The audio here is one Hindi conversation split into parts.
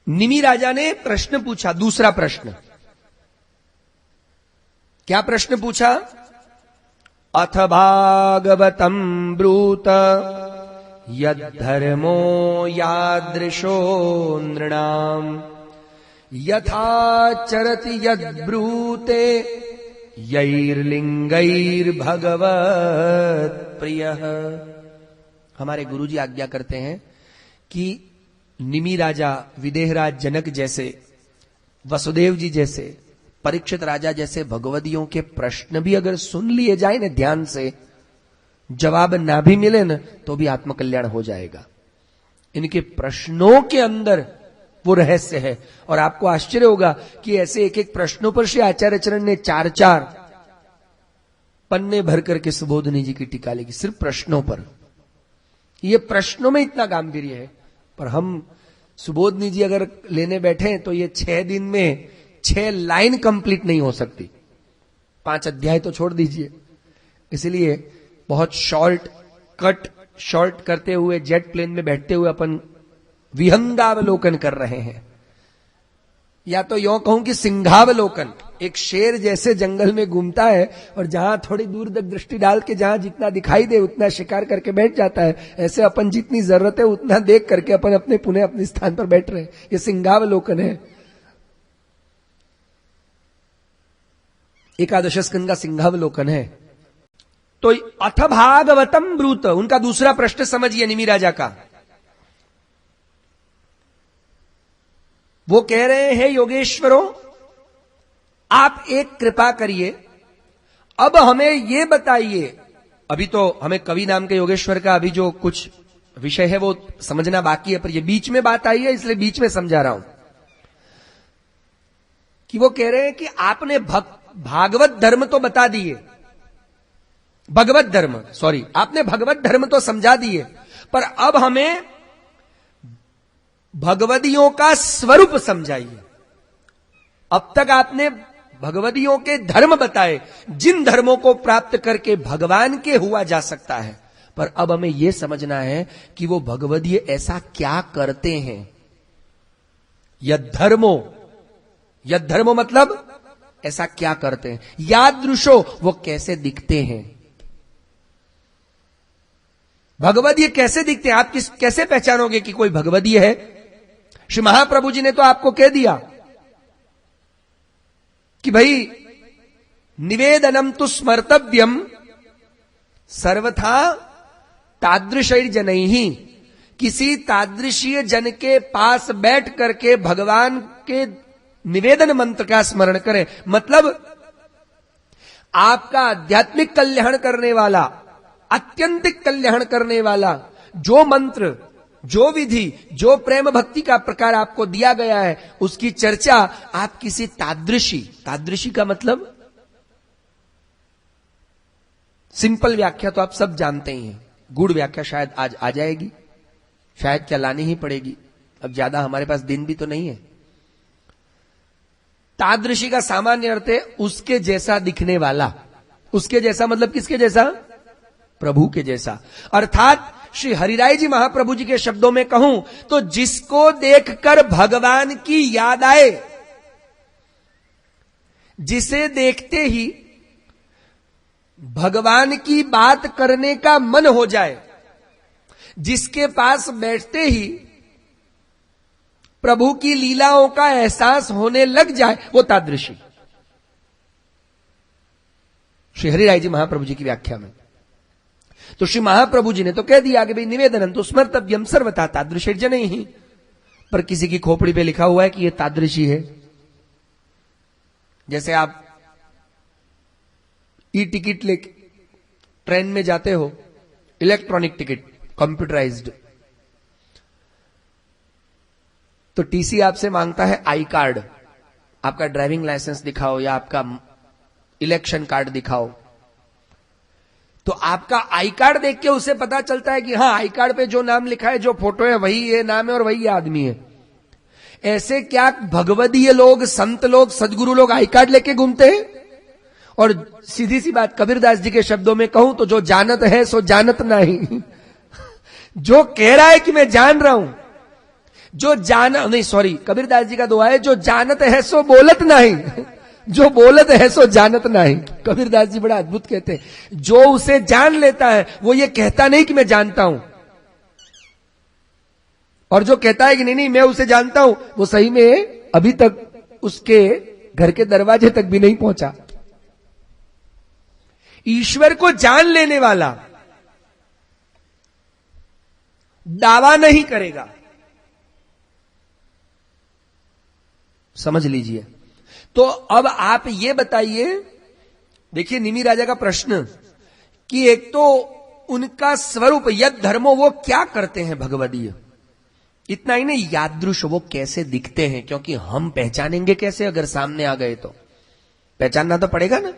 निमि राजा ने प्रश्न पूछा, दूसरा प्रश्न। क्या प्रश्न पूछा? अथ भागवतम ब्रूत यद्धर्मो यादृशो नृणाम यथाचरति यद्ब्रूते यैर्लिंगैर्भगवत् प्रियः। हमारे गुरुजी आज्ञा करते हैं कि निमि राजा, विदेहराज जनक जैसे, वसुदेव जी जैसे, परीक्षित राजा जैसे भगवदियों के प्रश्न भी अगर सुन लिए जाए ना ध्यान से, जवाब ना भी मिले ना तो भी आत्मकल्याण हो जाएगा। इनके प्रश्नों के अंदर वो रहस्य है। और आपको आश्चर्य होगा कि ऐसे एक एक प्रश्नों पर श्री आचार्य चरण ने 4-4 पन्ने भर करके सुबोधनी जी की टीका लिखी, सिर्फ प्रश्नों पर। ये प्रश्नों में इतना गांभीर्य है। पर हम सुबोधनी जी अगर लेने बैठे तो ये 6 दिन में 6 लाइन कंप्लीट नहीं हो सकती, 5 अध्याय तो छोड़ दीजिए। इसलिए बहुत शॉर्ट करते हुए जेट प्लेन में बैठते हुए अपन विहंगावलोकन कर रहे हैं, या तो यों कहूं कि सिंहावलोकन। एक शेर जैसे जंगल में घूमता है और जहां थोड़ी दूर तक दृष्टि डाल के जहां जितना दिखाई दे उतना शिकार करके बैठ जाता है, ऐसे अपन जितनी जरूरत है उतना देख करके अपन अपने पुनः अपने स्थान पर बैठ रहे हैं। ये सिंहावलोकन है। एकादश स्कंद का सिंहावलोकन है। तो अथ भागवतम ब्रूत, उनका दूसरा प्रश्न समझिए निमि राजा का। वो कह रहे हैं, योगेश्वरों आप एक कृपा करिए, अब हमें ये बताइए। अभी तो हमें कवि नाम के योगेश्वर का अभी जो कुछ विषय है वो समझना बाकी है, पर ये बीच में बात आई है इसलिए बीच में समझा रहा हूं कि वो कह रहे हैं कि आपने भागवत धर्म तो बता दिए, भगवत धर्म, सॉरी, आपने भगवत धर्म तो समझा दिए, पर अब हमें भगवदियों का स्वरूप समझाइए। अब तक आपने भगवदियों के धर्म बताए, जिन धर्मों को प्राप्त करके भगवान के हुआ जा सकता है, पर अब हमें यह समझना है कि वो भगवदीय ऐसा क्या करते हैं। यद्धर्मो मतलब ऐसा क्या करते हैं, यादृशो वो कैसे दिखते हैं, भगवदीय कैसे दिखते हैं। आप कैसे पहचानोगे कि कोई भगवदीय है? श्री महाप्रभु जी ने तो आपको कह दिया कि भाई निवेदनम तो स्मर्तव्यम सर्वथा तादृशैर जनैहि, किसी तादृशीय जन के पास बैठ करके भगवान के निवेदन मंत्र का स्मरण करें। मतलब आपका आध्यात्मिक कल्याण करने वाला, अत्यंतिक कल्याण करने वाला जो मंत्र, जो विधि, जो प्रेम भक्ति का प्रकार आपको दिया गया है, उसकी चर्चा आप किसी तादृशी का मतलब सिंपल व्याख्या तो आप सब जानते ही हैं, गूढ़ व्याख्या शायद आज आ जाएगी, शायद क्या लानी ही पड़ेगी, अब ज्यादा हमारे पास दिन भी तो नहीं है। तादृशी का सामान्य अर्थ है उसके जैसा दिखने वाला। उसके जैसा मतलब किसके जैसा? प्रभु के जैसा। अर्थात श्री हरिराय जी महाप्रभु जी के शब्दों में कहूं तो जिसको देखकर भगवान की याद आए, जिसे देखते ही भगवान की बात करने का मन हो जाए, जिसके पास बैठते ही प्रभु की लीलाओं का एहसास होने लग जाए, वो तादृशी। श्री हरिराय जी महाप्रभु जी की व्याख्या में तो श्री महाप्रभु जी ने तो कह दिया कि भाई निवेदनम तो स्मर्तव्यम सर्वथा तादृशैर जनैहि, पर किसी की खोपड़ी पे लिखा हुआ है कि ये तादृशी है। जैसे आप ई टिकट लेके ट्रेन में जाते हो, इलेक्ट्रॉनिक टिकट, कंप्यूटराइज्ड, तो टीसी आपसे मांगता है आई कार्ड, आपका ड्राइविंग लाइसेंस दिखाओ या आपका इलेक्शन कार्ड दिखाओ। तो आपका आई कार्ड देख के उसे पता चलता है कि हाँ, आई कार्ड पे जो नाम लिखा है, जो फोटो है, वही ये नाम है और वही ये आदमी है। ऐसे क्या भगवदीय लोग, संत लोग, सदगुरु लोग आई कार्ड लेके घूमते हैं? और सीधी सी बात कबीरदास जी के शब्दों में कहूं तो जो जानत है सो जानत नहीं। जो कह रहा है कि मैं जान रहा हूं, जो जाना नहीं, सॉरी, कबीरदास जी का दुआ है, जो जानत है सो बोलत नहीं, जो बोलत है सो जानत नहीं। कबीरदास जी बड़ा अद्भुत कहते हैं, जो उसे जान लेता है वो ये कहता नहीं कि मैं जानता हूं, और जो कहता है कि नहीं नहीं मैं उसे जानता हूं, वो सही में अभी तक उसके घर के दरवाजे तक भी नहीं पहुंचा। ईश्वर को जान लेने वाला दावा नहीं करेगा, समझ लीजिए। तो अब आप ये बताइए, देखिए निमि राजा का प्रश्न कि एक तो उनका स्वरूप यद धर्मो, वो क्या करते हैं भगवदीय, इतना ही नहीं यादृश वो कैसे दिखते हैं, क्योंकि हम पहचानेंगे कैसे, अगर सामने आ गए तो पहचानना तो पड़ेगा ना,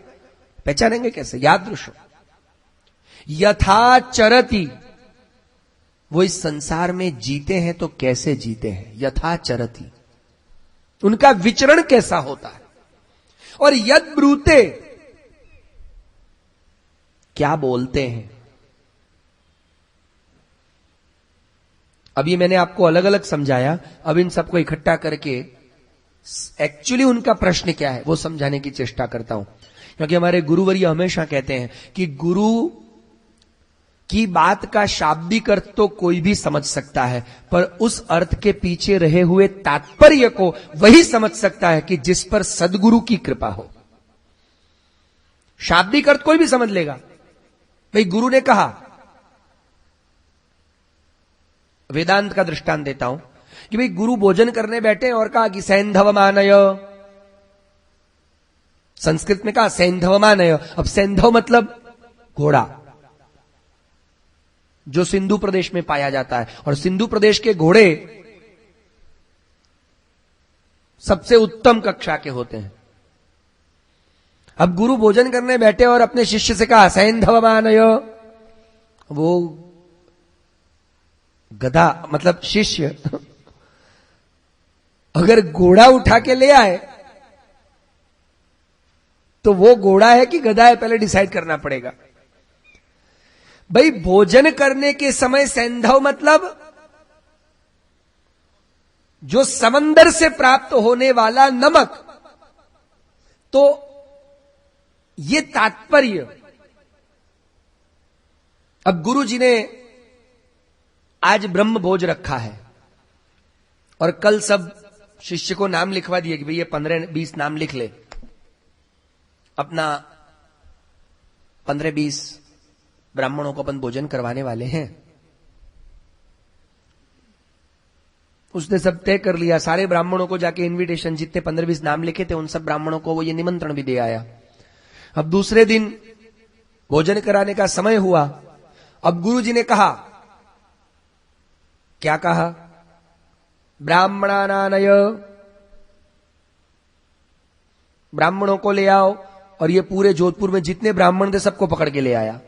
पहचानेंगे कैसे, यादृश। यथा चरति, वो इस संसार में जीते हैं तो कैसे जीते हैं, यथा चरति, उनका विचरण कैसा होता है। और यद ब्रूते, क्या बोलते हैं। अब ये मैंने आपको अलग अलग समझाया, अब इन सबको इकट्ठा करके एक्चुअली उनका प्रश्न क्या है वो समझाने की चेष्टा करता हूं। क्योंकि हमारे गुरुवर्य हमेशा कहते हैं कि गुरु की बात का शाब्दिक अर्थ तो कोई भी समझ सकता है, पर उस अर्थ के पीछे रहे हुए तात्पर्य को वही समझ सकता है कि जिस पर सद्गुरु की कृपा हो। शाब्दिक अर्थ कोई भी समझ लेगा, भाई गुरु ने कहा, वेदांत का दृष्टांत देता हूं कि भाई गुरु भोजन करने बैठे और कहा कि सैंधव मानय, संस्कृत में कहा सैंधव मानय। अब सैंधव मतलब घोड़ा, जो सिंधु प्रदेश में पाया जाता है, और सिंधु प्रदेश के घोड़े सबसे उत्तम कक्षा के होते हैं। अब गुरु भोजन करने बैठे और अपने शिष्य से कहा सैंधव मानय, वो गधा मतलब शिष्य अगर घोड़ा उठा के ले आए तो वो घोड़ा है कि गधा है, पहले डिसाइड करना पड़ेगा। भाई भोजन करने के समय सैंधव मतलब जो समंदर से प्राप्त होने वाला नमक, तो ये तात्पर्य। अब गुरु जी ने आज ब्रह्म भोज रखा है और कल सब शिष्य को नाम लिखवा दिए कि भाई ये 15-20 नाम लिख ले, अपना 15-20 ब्राह्मणों को अपन भोजन करवाने वाले हैं। उसने सब तय कर लिया, सारे ब्राह्मणों को जाके इनविटेशन, जितने 15-20 नाम लिखे थे उन सब ब्राह्मणों को वो ये निमंत्रण भी दे आया। अब दूसरे दिन भोजन कराने का समय हुआ। अब गुरु जी ने कहा, क्या कहा, ब्राह्मणानानय, ब्राह्मणों को ले आओ। और ये पूरे जोधपुर में जितने ब्राह्मण थे सबको पकड़ के ले आया।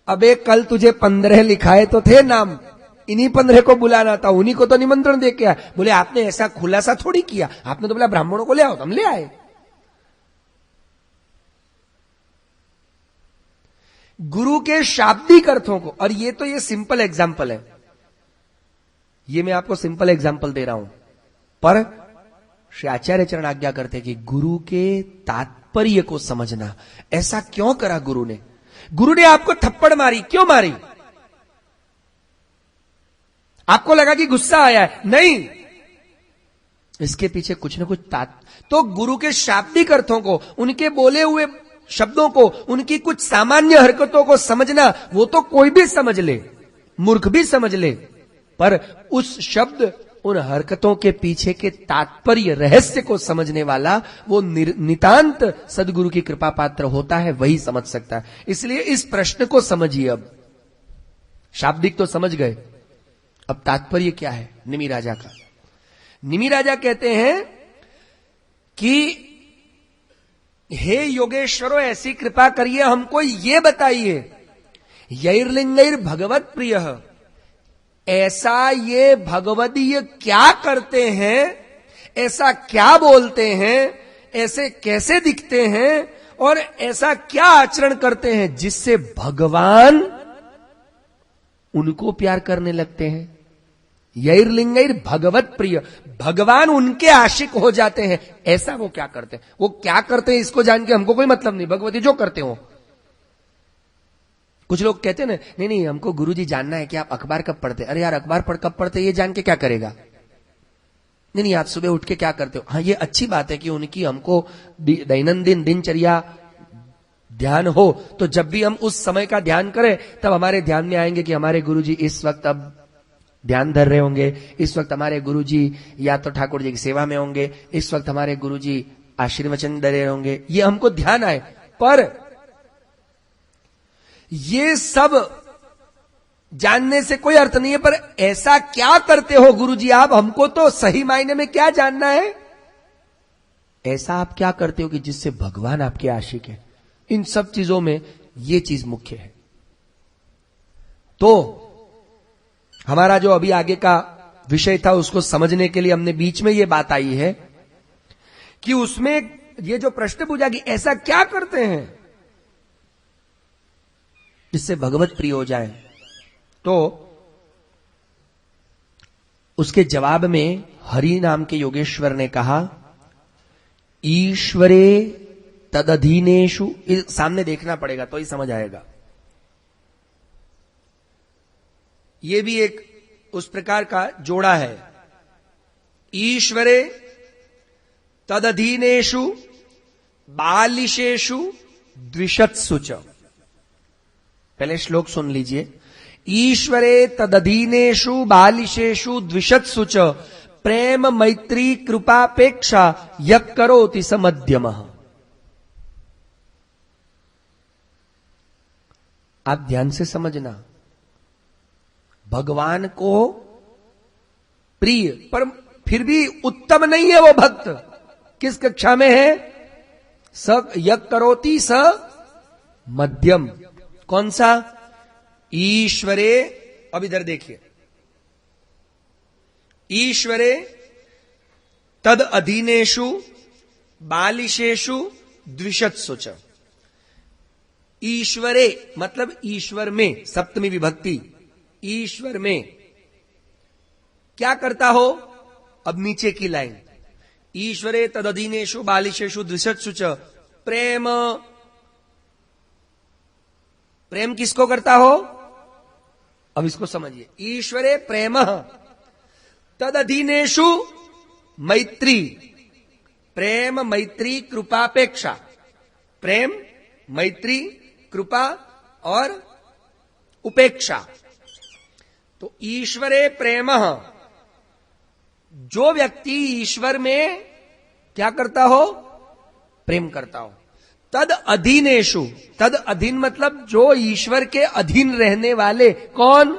अब एक कल तुझे 15 लिखाए तो थे नाम, इन्हीं 15 को बुलाना था, उन्हीं को तो निमंत्रण दे के आया। बोले आपने ऐसा खुलासा थोड़ी किया, आपने तो बोला ब्राह्मणों को ले आओ, तो हम ले आए। गुरु के शाब्दिक अर्थों को, और ये तो ये सिंपल एग्जाम्पल है, ये मैं आपको सिंपल एग्जाम्पल दे रहा हूं, पर श्री आचार्य चरण आज्ञा करते कि गुरु के तात्पर्य को समझना। ऐसा क्यों करा गुरु ने? गुरु ने आपको थप्पड़ मारी, क्यों मारी? आपको लगा कि गुस्सा आया है? नहीं, इसके पीछे कुछ ना कुछ तो गुरु के शाब्दिक अर्थों को, उनके बोले हुए शब्दों को, उनकी कुछ सामान्य हरकतों को समझना, वो तो कोई भी समझ ले, मूर्ख भी समझ ले, पर उस शब्द, उन हरकतों के पीछे के तात्पर्य, रहस्य को समझने वाला वो नितांत सदगुरु की कृपा पात्र होता है, वही समझ सकता है। इसलिए इस प्रश्न को समझिए। अब शाब्दिक तो समझ गए, अब तात्पर्य क्या है निमि राजा का? निमि राजा कहते हैं कि हे योगेश्वरो, ऐसी कृपा करिए, हमको ये बताइए, यैर्लिंगैर भगवत प्रिय, ऐसा ये भगवदीय क्या करते हैं, ऐसा क्या बोलते हैं, ऐसे कैसे दिखते हैं, और ऐसा क्या आचरण करते हैं जिससे भगवान उनको प्यार करने लगते हैं? यैर्लिंगैर भगवत प्रिय, भगवान उनके आशिक हो जाते हैं। ऐसा वो क्या करते हैं, वो क्या करते हैं इसको जान के हमको कोई मतलब नहीं, भगवती जो करते हो। कुछ लोग कहते हैं ना, नहीं नहीं हमको गुरुजी जानना है कि आप अखबार कब पढ़ते। अरे यार अखबार कब पढ़ते ये जान के क्या करेगा। नहीं नहीं आप सुबह उठ के क्या करते हो। हाँ ये अच्छी बात है कि उनकी हमको दैनंदिन दिनचर्या ध्यान हो, तो जब भी हम उस समय का ध्यान करें तब हमारे ध्यान में आएंगे कि हमारे गुरुजी इस वक्त अब ध्यान धर रहे होंगे, इस वक्त हमारे गुरुजी या तो ठाकुर जी की सेवा में होंगे, इस वक्त हमारे गुरुजी आशीर्वचन दे रहे होंगे, ये हमको ध्यान आए। पर ये सब जानने से कोई अर्थ नहीं है। पर ऐसा क्या करते हो गुरुजी आप, हमको तो सही मायने में क्या जानना है, ऐसा आप क्या करते हो कि जिससे भगवान आपके आशिक है। इन सब चीजों में ये चीज मुख्य है। तो हमारा जो अभी आगे का विषय था उसको समझने के लिए हमने बीच में ये बात आई है कि उसमें ये जो प्रश्न पूछा कि ऐसा क्या करते हैं जिससे भगवत प्रिय हो जाए, तो उसके जवाब में हरि नाम के योगेश्वर ने कहा ईश्वरे तदधीनेषु, सामने देखना पड़ेगा तो ही समझ आएगा। ये भी एक उस प्रकार का जोड़ा है। ईश्वरे तदधीनेषु बालिशेषु द्विषत्सु च। पहले श्लोक सुन लीजिए। ईश्वरे तदधीनेषु बालिशेषु द्विषत्सु च प्रेम मैत्री कृपापेक्षा यः करोति स मध्यमः। आप ध्यान से समझना, भगवान को प्रिय पर फिर भी उत्तम नहीं है वो भक्त। किस कक्षा में है, स यः करोति स मध्यम। कौन सा, ईश्वरे, अब इधर देखिए, ईश्वरे तद अधीनेषु बालिशेषु द्विषत्सु च। ईश्वरे मतलब ईश्वर में, सप्तमी विभक्ति, ईश्वर में क्या करता हो। अब नीचे की लाइन, ईश्वरे तदधीनेषु बालिशेषु द्विषत्सु च प्रेम, प्रेम किसको करता हो। अब इसको समझिए, ईश्वरे प्रेम तदधीनेषु मैत्री, प्रेम मैत्री कृपापेक्षा, प्रेम मैत्री कृपा और उपेक्षा। तो ईश्वरे प्रेम, जो व्यक्ति ईश्वर में क्या करता हो, प्रेम करता हो। तद अधीनेषु, तद अधीन मतलब जो ईश्वर के अधीन रहने वाले, कौन,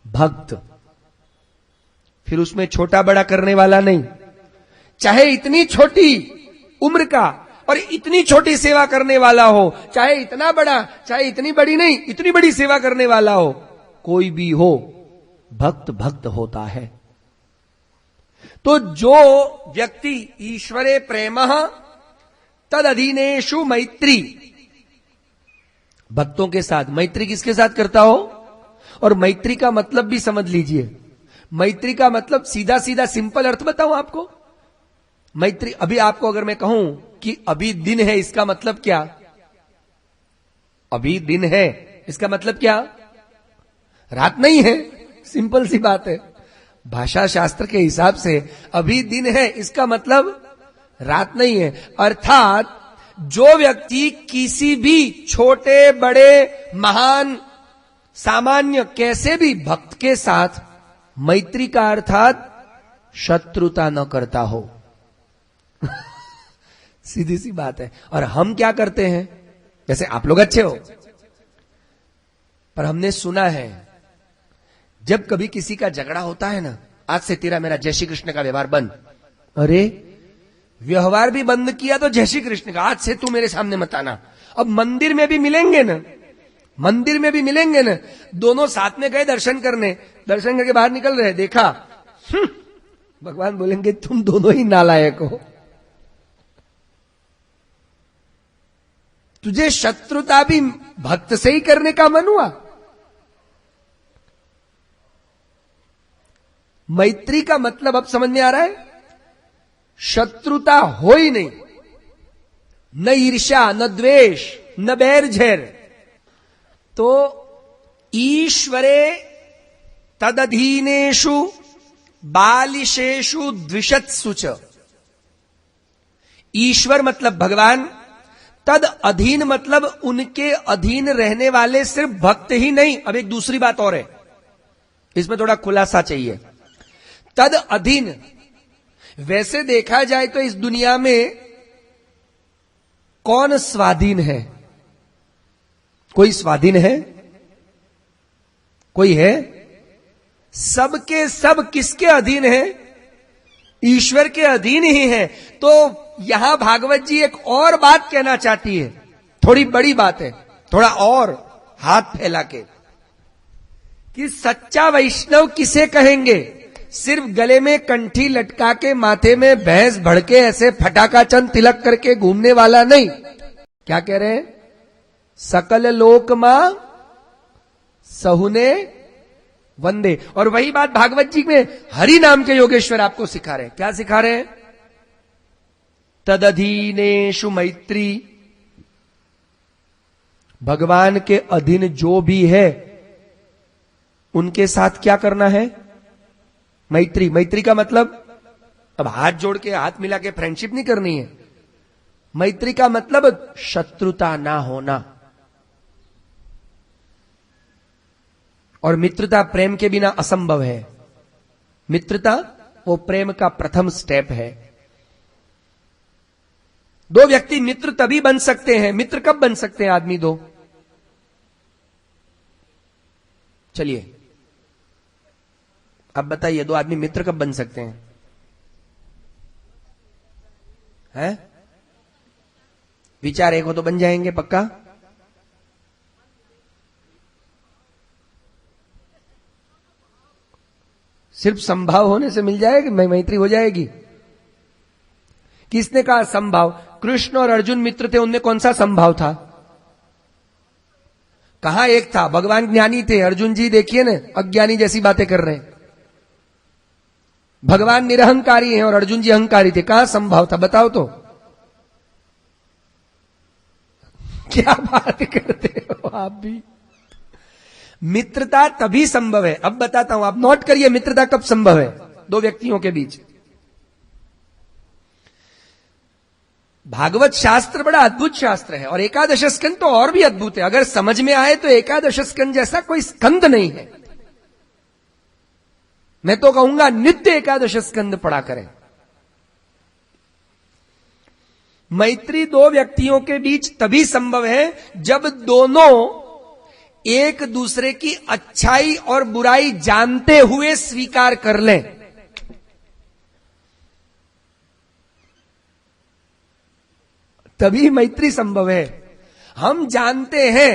भक्त। फिर उसमें छोटा बड़ा करने वाला नहीं, चाहे इतनी छोटी उम्र का और इतनी छोटी सेवा करने वाला हो, चाहे इतना बड़ा, चाहे इतनी बड़ी नहीं, इतनी बड़ी सेवा करने वाला हो, कोई भी हो, भक्त भक्त होता है। तो जो व्यक्ति ईश्वरे प्रेमः तद अधीनेषु मैत्री, भक्तों के साथ मैत्री किसके साथ करता हो। और मैत्री का मतलब भी समझ लीजिए। मैत्री का मतलब सीधा सीधा सिंपल अर्थ बताऊं आपको। मैत्री, अभी आपको अगर मैं कहूं कि अभी दिन है, इसका मतलब क्या, अभी दिन है इसका मतलब क्या, रात नहीं है। सिंपल सी बात है। भाषा शास्त्र के हिसाब से अभी दिन है इसका मतलब रात नहीं है। अर्थात जो व्यक्ति किसी भी छोटे बड़े महान सामान्य कैसे भी भक्त के साथ मैत्री का अर्थात शत्रुता न करता हो सीधी सी बात है। और हम क्या करते हैं, जैसे आप लोग अच्छे हो, पर हमने सुना है जब कभी किसी का झगड़ा होता है ना, आज से तेरा मेरा जय श्री कृष्ण का व्यवहार बंद। अरे व्यवहार भी बंद किया तो जय श्री कृष्ण का, आज से तू मेरे सामने मत आना। अब मंदिर में भी मिलेंगे ना, मंदिर में भी मिलेंगे ना, दोनों साथ में गए दर्शन करने, दर्शन करके बाहर निकल रहे, देखा भगवान बोलेंगे तुम दोनों ही नालायक हो, तुझे शत्रुता भी भक्त से ही करने का मन हुआ। मैत्री का मतलब अब समझ में आ रहा है, शत्रुता हो ही नहीं, न ईर्ष्या, न द्वेष, न बैर झैर। तो ईश्वरे तदधीनेषु बालिशेषु द्विषत्सु च। ईश्वर मतलब भगवान, तद अधीन मतलब उनके अधीन रहने वाले सिर्फ भक्त ही नहीं। अब एक दूसरी बात और है, इसमें थोड़ा खुलासा चाहिए। तद अधीन, वैसे देखा जाए तो इस दुनिया में कौन स्वाधीन है? कोई स्वाधीन है? कोई है? सबके सब किसके अधीन है? ईश्वर के अधीन ही है। तो यहां भागवत जी एक और बात कहना चाहती है, थोड़ी बड़ी बात है, थोड़ा और हाथ फैला के, कि सच्चा वैष्णव किसे कहेंगे? सिर्फ गले में कंठी लटका के, माथे में भैंस भड़के ऐसे फटाका चंद तिलक करके घूमने वाला नहीं। क्या कह रहे हैं? सकल लोक मां सहुने वंदे। और वही बात भागवत जी में हरि नाम के योगेश्वर आपको सिखा रहे हैं। क्या सिखा रहे हैं? तदधीनेषु मैत्री, भगवान के अधीन जो भी है उनके साथ क्या करना है? मैत्री। मैत्री का मतलब अब हाथ जोड़ के, हाथ मिला के फ्रेंडशिप नहीं करनी है। मैत्री का मतलब शत्रुता ना होना। और मित्रता प्रेम के बिना असंभव है। मित्रता वो प्रेम का प्रथम स्टेप है। दो व्यक्ति मित्र तभी बन सकते हैं। मित्र कब बन सकते हैं आदमी दो? चलिए अब बताइए, दो आदमी मित्र कब बन सकते हैं? हैं? विचार एक हो तो बन जाएंगे पक्का? सिर्फ संभाव होने से मिल जाएगी मैत्री हो जाएगी? किसने कहा संभाव? कृष्ण और अर्जुन मित्र थे, उनमें कौन सा संभाव था? कहां एक था? भगवान ज्ञानी थे, अर्जुन जी देखिए ना अज्ञानी जैसी बातें कर रहे हैं। भगवान निरहंकारी हैं और अर्जुन जी अहंकारी थे, कहां संभाव था? बताओ तो। क्या बात करते हो आप भी? मित्रता तभी संभव है। अब बताता हूं, आप नोट करिए मित्रता कब संभव है दो व्यक्तियों के बीच। भागवत शास्त्र बड़ा अद्भुत शास्त्र है और एकादश स्कंद तो और भी अद्भुत है। अगर समझ में आए तो एकादश स्कंद जैसा कोई स्कंद नहीं है। मैं तो कहूंगा नित्य एकादश स्कंद पढ़ा करें। मैत्री दो व्यक्तियों के बीच तभी संभव है जब दोनों एक दूसरे की अच्छाई और बुराई जानते हुए स्वीकार कर लें। तभी मैत्री संभव है। हम जानते हैं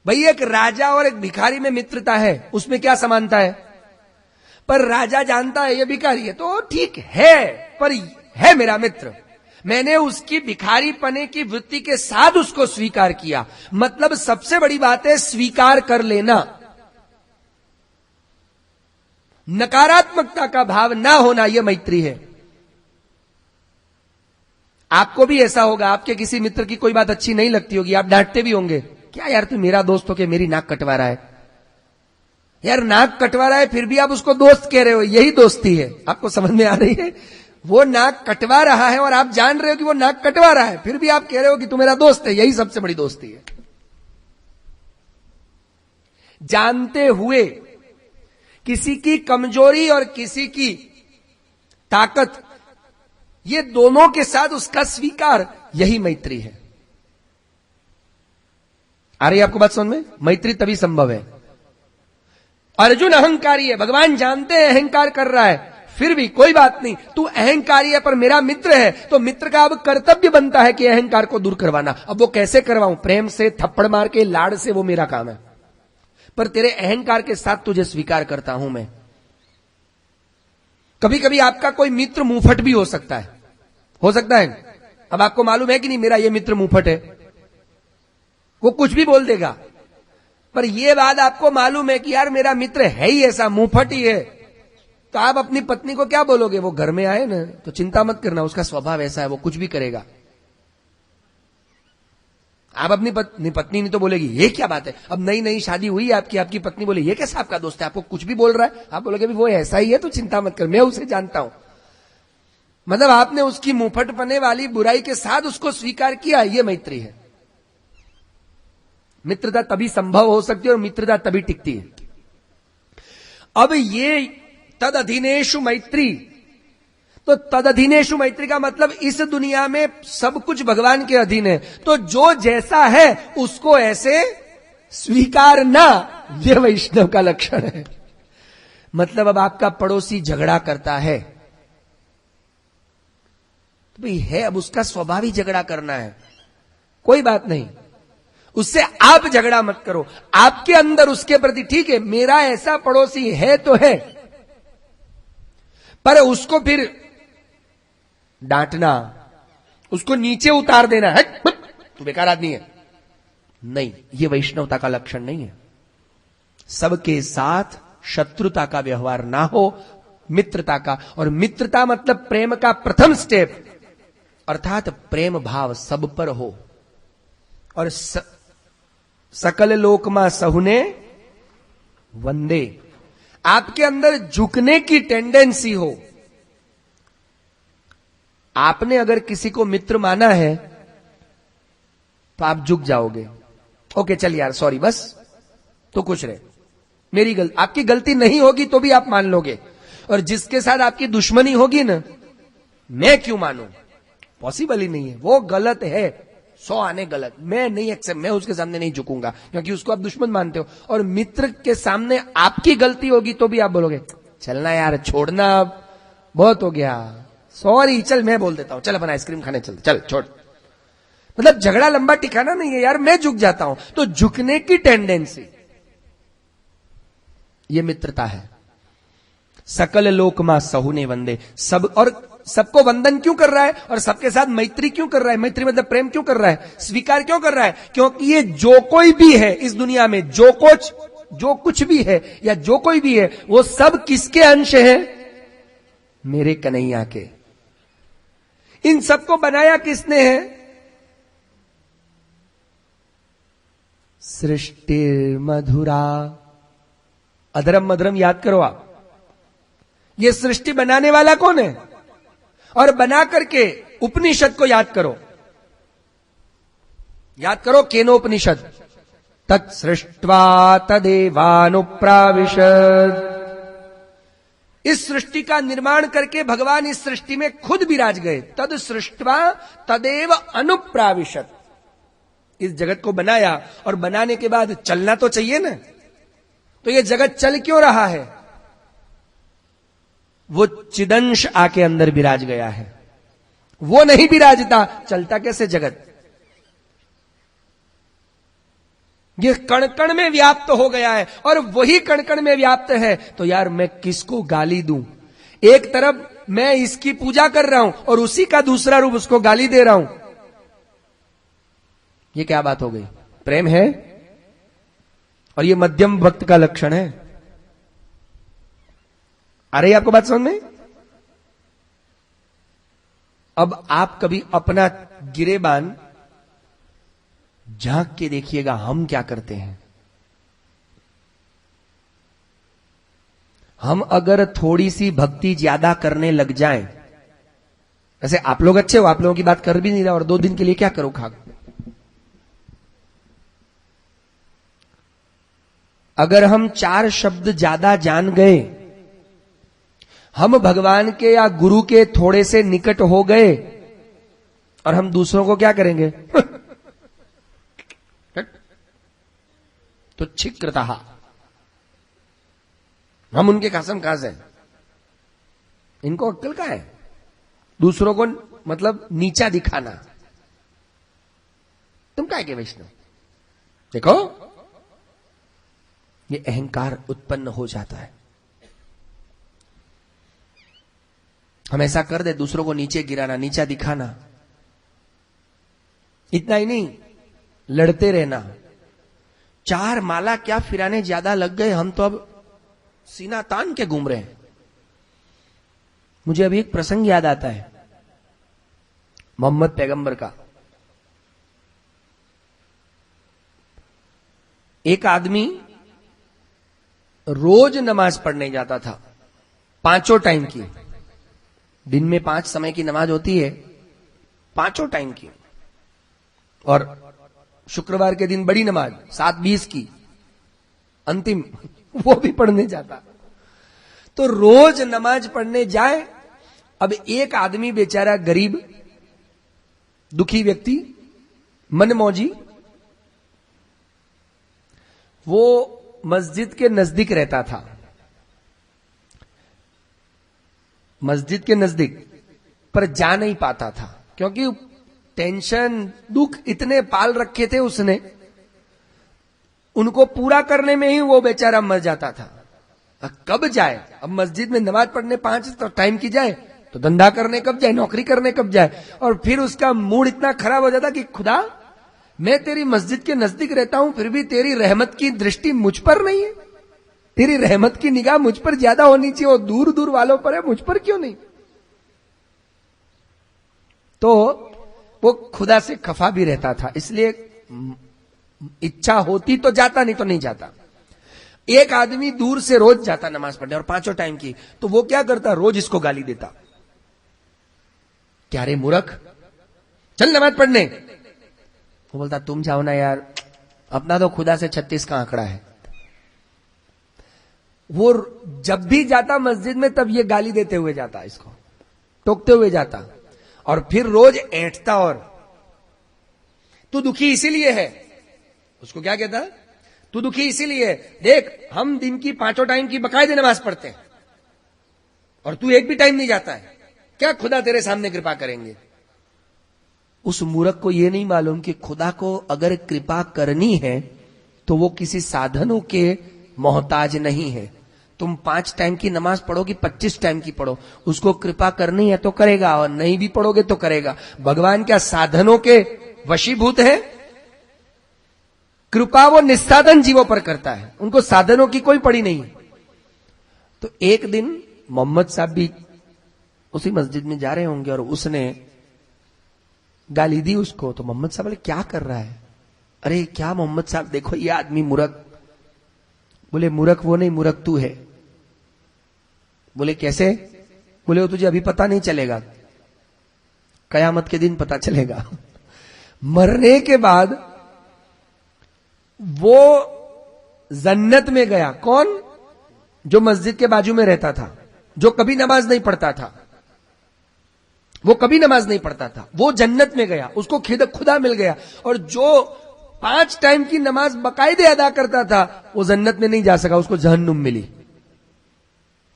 भाई एक राजा और एक भिखारी में मित्रता है, उसमें क्या समानता है? पर राजा जानता है ये भिखारी है तो ठीक है, पर है मेरा मित्र, मैंने उसकी भिखारी पने की वृत्ति के साथ उसको स्वीकार किया। मतलब सबसे बड़ी बात है स्वीकार कर लेना। नकारात्मकता का भाव ना होना, यह मैत्री है। आपको भी ऐसा होगा, आपके किसी मित्र की कोई बात अच्छी नहीं लगती होगी, आप डांटते भी होंगे, क्या यार तू मेरा दोस्त हो के मेरी नाक कटवा रहा है? यार नाक कटवा रहा है फिर भी आप उसको दोस्त कह रहे हो, यही दोस्ती है। आपको समझ में आ रही है? वो नाक कटवा रहा है और आप जान रहे हो कि वो नाक कटवा रहा है, फिर भी आप कह रहे हो कि तू मेरा दोस्त है, यही सबसे बड़ी दोस्ती है। जानते हुए किसी की कमजोरी और किसी की ताकत, ये दोनों के साथ उसका स्वीकार, यही मैत्री है। आ रही है आपको बात समझ में? मैत्री तभी संभव है। अर्जुन अहंकारी है, भगवान जानते हैं अहंकार कर रहा है, फिर भी कोई बात नहीं, तू अहंकारी है पर मेरा मित्र है, तो मित्र का अब कर्तव्य बनता है कि अहंकार को दूर करवाना। अब वो कैसे करवाऊं? प्रेम से, थप्पड़ मार के, लाड़ से, वो मेरा काम है, पर तेरे अहंकार के साथ तुझे स्वीकार करता हूं मैं। कभी कभी आपका कोई मित्र मुंहफट भी हो सकता है, हो सकता है। अब आपको मालूम है कि नहीं मेरा ये मित्र मुंहफट है, वो कुछ भी बोल देगा, पर यह बात आपको मालूम है कि यार मेरा मित्र है ही ऐसा, मुंहफट ही है, तो आप अपनी पत्नी को क्या बोलोगे? वो घर में आए ना तो चिंता मत करना, उसका स्वभाव ऐसा है, वो कुछ भी करेगा। आप अपनी पत्नी नहीं तो बोलेगी ये क्या बात है, अब नई नई शादी हुई आपकी पत्नी बोले ये कैसा आपका दोस्त है, आपको कुछ भी बोल रहा है, आप बोलोगे वो ऐसा ही है तो चिंता मत कर, मैं उसे जानता हूं। मतलब आपने उसकी मुंहफटपने वाली बुराई के साथ उसको स्वीकार किया, ये मैत्री है। मित्रता तभी संभव हो सकती है और मित्रता तभी टिकती है। अब ये तद अधीनेषु मैत्री, तो तद अधीनेषु मैत्री का मतलब इस दुनिया में सब कुछ भगवान के अधीन है, तो जो जैसा है उसको ऐसे स्वीकारना, यह वैष्णव का लक्षण है। मतलब अब आपका पड़ोसी झगड़ा करता है तो भाई है, अब उसका स्वभाव ही झगड़ा करना है, कोई बात नहीं, उससे आप झगड़ा मत करो। आपके अंदर उसके प्रति ठीक है, मेरा ऐसा पड़ोसी है तो है, पर उसको फिर डांटना, उसको नीचे उतार देना, है तू बेकार आदमी है, नहीं, यह वैष्णवता का लक्षण नहीं है। सबके साथ शत्रुता का व्यवहार ना हो, मित्रता का, और मित्रता मतलब प्रेम का प्रथम स्टेप, अर्थात प्रेम भाव सब पर हो। और सकल लोक मां सहुने वंदे, आपके अंदर झुकने की टेंडेंसी हो। आपने अगर किसी को मित्र माना है तो आप झुक जाओगे, ओके चल यार सॉरी बस, तो खुश रहे, मेरी आपकी गलती नहीं होगी तो भी आप मान लोगे। और जिसके साथ आपकी दुश्मनी होगी ना, मैं क्यों मानूं, पॉसिबल ही नहीं है, वो गलत है, 100 आने गलत, मैं नहीं एक्सेप्ट, मैं उसके सामने नहीं झुकूंगा, क्योंकि उसको आप दुश्मन मानते हो। और मित्र के सामने आपकी गलती होगी तो भी आप बोलोगे चलना यार, छोड़ना अब बहुत हो गया, सॉरी चल मैं बोल देता हूं, चल अपन आइसक्रीम खाने चल, चल छोड़। मतलब झगड़ा लंबा टिकाना नहीं है यार, मैं झुक जाता हूं। तो झुकने की टेंडेंसी, यह मित्रता है। सकल लोक मां सहुने वंदे, सब, और सबको वंदन क्यों कर रहा है और सबके साथ मैत्री क्यों कर रहा है? मैत्री मतलब प्रेम क्यों कर रहा है, स्वीकार क्यों कर रहा है? क्योंकि ये जो कोई भी है इस दुनिया में, जो कुछ भी है या जो कोई भी है, वो सब किसके अंश है? मेरे कन्हैया के। इन सबको बनाया किसने है? सृष्टि मधुरा, अधरम मधुरम याद करो आप, ये सृष्टि बनाने वाला कौन है? और बना करके उपनिषद को याद करो, केनोपनिषद, तत् सृष्ट्वा तदेवानुप्राविशद। इस सृष्टि का निर्माण करके भगवान इस सृष्टि में खुद विराज गए, तद सृष्ट्वा तदेव अनुप्राविशत। इस जगत को बनाया और बनाने के बाद चलना तो चाहिए ना, तो ये जगत चल क्यों रहा है? वो चिदंश आके अंदर विराज गया है, वो नहीं विराजता चलता कैसे जगत? ये कण कण में व्याप्त हो गया है, और वही कण कण में व्याप्त है, तो यार मैं किसको गाली दूं? एक तरफ मैं इसकी पूजा कर रहा हूं और उसी का दूसरा रूप उसको गाली दे रहा हूं, ये क्या बात हो गई? प्रेम है? और ये मध्यम भक्त का लक्षण है। आ रही आपको बात समझ में? अब आप कभी अपना गिरेबान झांक के देखिएगा, हम क्या करते हैं। हम अगर थोड़ी सी भक्ति ज्यादा करने लग जाएं, वैसे आप लोग अच्छे हो, आप लोगों की बात कर भी नहीं रहा, और 2 दिन के लिए क्या करो खा। अगर हम 4 शब्द ज्यादा जान गए, हम भगवान के या गुरु के थोड़े से निकट हो गए, और हम दूसरों को क्या करेंगे? तो छिक्रता, हम उनके कसम खास हैं, इनको अक्ल का है दूसरों को मतलब नीचा दिखाना। तुम क्या के वैष्णव? देखो ये अहंकार उत्पन्न हो जाता है। हम ऐसा कर दे, दूसरों को नीचे गिराना, नीचा दिखाना। इतना ही नहीं, लड़ते रहना, 4 माला क्या फिराने ज्यादा लग गए, हम तो अब सीना तान के घूम रहे हैं। मुझे अभी एक प्रसंग याद आता है मोहम्मद पैगंबर का। एक आदमी रोज नमाज पढ़ने जाता था, 5 टाइम की। दिन में 5 समय की नमाज होती है, 5 टाइम की। और शुक्रवार के दिन बड़ी नमाज 7:20 की अंतिम, वो भी पढ़ने जाता। तो रोज नमाज पढ़ने जाए। अब एक आदमी बेचारा गरीब दुखी व्यक्ति, मनमौजी, वो मस्जिद के नजदीक रहता था। मस्जिद के नजदीक, पर जा नहीं पाता था क्योंकि टेंशन दुख इतने पाल रखे थे उसने, उनको पूरा करने में ही वो बेचारा मर जाता था। कब जाए? अब मस्जिद में नमाज पढ़ने 5 टाइम की जाए तो धंधा करने कब जाए, नौकरी करने कब जाए। और फिर उसका मूड इतना खराब हो जाता कि खुदा, मैं तेरी मस्जिद के नजदीक रहता हूं, फिर भी तेरी रहमत की दृष्टि मुझ पर नहीं है। तेरी रहमत की निगाह मुझ पर ज्यादा होनी चाहिए, और दूर दूर वालों पर है, मुझ पर क्यों नहीं? तो वो खुदा से खफा भी रहता था, इसलिए इच्छा होती तो जाता, नहीं तो नहीं जाता। एक आदमी दूर से रोज जाता नमाज पढ़ने, और 5 टाइम की। तो वो क्या करता, रोज इसको गाली देता, क्या रे मूर्ख, चल नमाज पढ़ने। वो बोलता, तुम जाओ ना यार, अपना तो खुदा से 36 का आंकड़ा है। वो जब भी जाता मस्जिद में, तब ये गाली देते हुए जाता, इसको टोकते हुए जाता, और फिर रोज ऐंठता। और तू दुखी इसीलिए है, उसको क्या कहता, तू दुखी इसीलिए, देख हम दिन की 5 टाइम की बकायदे नमाज पढ़ते हैं, और तू एक भी टाइम नहीं जाता है, क्या खुदा तेरे सामने कृपा करेंगे? उस मूर्ख को यह नहीं मालूम कि खुदा को अगर कृपा करनी है तो वो किसी साधनों के मोहताज नहीं है। तुम 5 टाइम की नमाज पढ़ो कि 25 टाइम की पढ़ो, उसको कृपा करनी है तो करेगा, और नहीं भी पढ़ोगे तो करेगा। भगवान क्या साधनों के वशीभूत है? कृपा वो निस्साधन जीवों पर करता है, उनको साधनों की कोई पड़ी नहीं। तो एक दिन मोहम्मद साहब भी उसी मस्जिद में जा रहे होंगे, और उसने गाली दी उसको। तो मोहम्मद साहब बोले, क्या कर रहा है? अरे क्या मोहम्मद साहब, देखो ये आदमी मूर्ख। बोले, मूर्ख वो नहीं, मूर्ख तू है। बोले, कैसे? बोले, वो तुझे अभी पता नहीं चलेगा, कयामत के दिन पता चलेगा। मरने के बाद वो जन्नत में गया। कौन? जो मस्जिद के बाजू में रहता था, जो कभी नमाज नहीं पढ़ता था, वो कभी नमाज नहीं पढ़ता था, वो जन्नत में गया, उसको खुदा मिल गया। और जो 5 टाइम की नमाज बाकायदे अदा करता था, वो जन्नत में नहीं जा सका, उसको जहन्नुम मिली।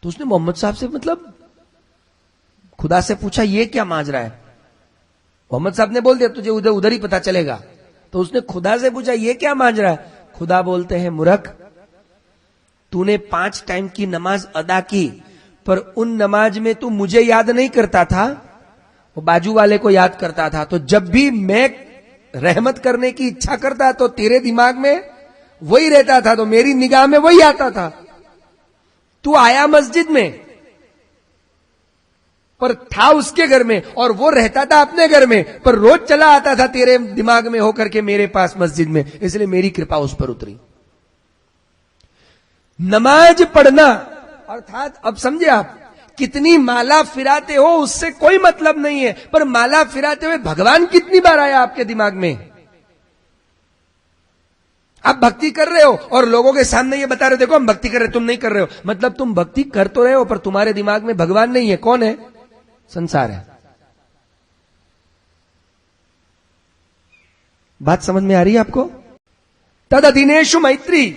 तो उसने मोहम्मद साहब से, मतलब खुदा से पूछा, ये क्या माजरा है? मोहम्मद साहब ने बोल दिया, तुझे उधर ही पता चलेगा। तो उसने खुदा से पूछा, ये क्या माजरा है? खुदा बोलते हैं, मूर्ख, तूने 5 टाइम की नमाज अदा की, पर उन नमाज में तू मुझे याद नहीं करता था, वो बाजू वाले को याद करता था। तो जब भी मैं रहमत करने की इच्छा करता तो तेरे दिमाग में वही रहता था, तो मेरी निगाह में वही आता था। तू आया मस्जिद में, पर था उसके घर में, और वो रहता था अपने घर में, पर रोज चला आता था तेरे दिमाग में होकर के मेरे पास मस्जिद में, इसलिए मेरी कृपा उस पर उतरी। नमाज पढ़ना अर्थात, अब समझे आप, कितनी माला फिराते हो उससे कोई मतलब नहीं है, पर माला फिराते हुए भगवान कितनी बार आया आपके दिमाग में? आप भक्ति कर रहे हो और लोगों के सामने ये बता रहे हो, देखो हम भक्ति कर रहे, तुम नहीं कर रहे हो। मतलब तुम भक्ति कर तो रहे हो, पर तुम्हारे दिमाग में भगवान नहीं है। कौन है? संसार है। बात समझ में आ रही है आपको? तद अधीनेषु मैत्री,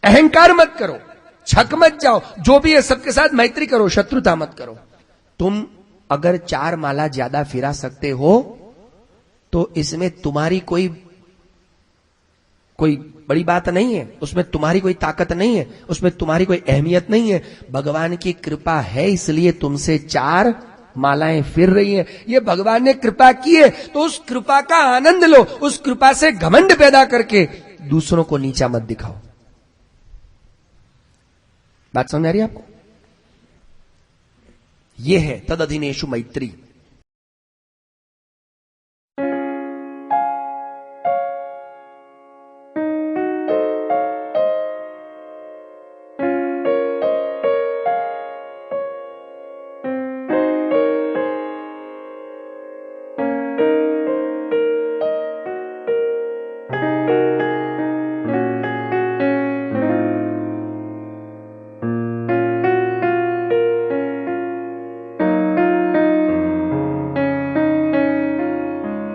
अहंकार मत करो, छक मत जाओ, जो भी है सबके साथ मैत्री करो, शत्रुता मत करो। तुम अगर 4 माला ज्यादा फिरा सकते हो तो इसमें तुम्हारी कोई बड़ी बात नहीं है, उसमें तुम्हारी कोई ताकत नहीं है, उसमें तुम्हारी कोई अहमियत नहीं है। भगवान की कृपा है, इसलिए तुमसे 4 मालाएं फिर रही हैं। ये भगवान ने कृपा की है, तो उस कृपा का आनंद लो। उस कृपा से घमंड पैदा करके दूसरों को नीचा मत दिखाओ। बात समझ आ रही है आपको? यह है तद अधिनेशु मैत्री।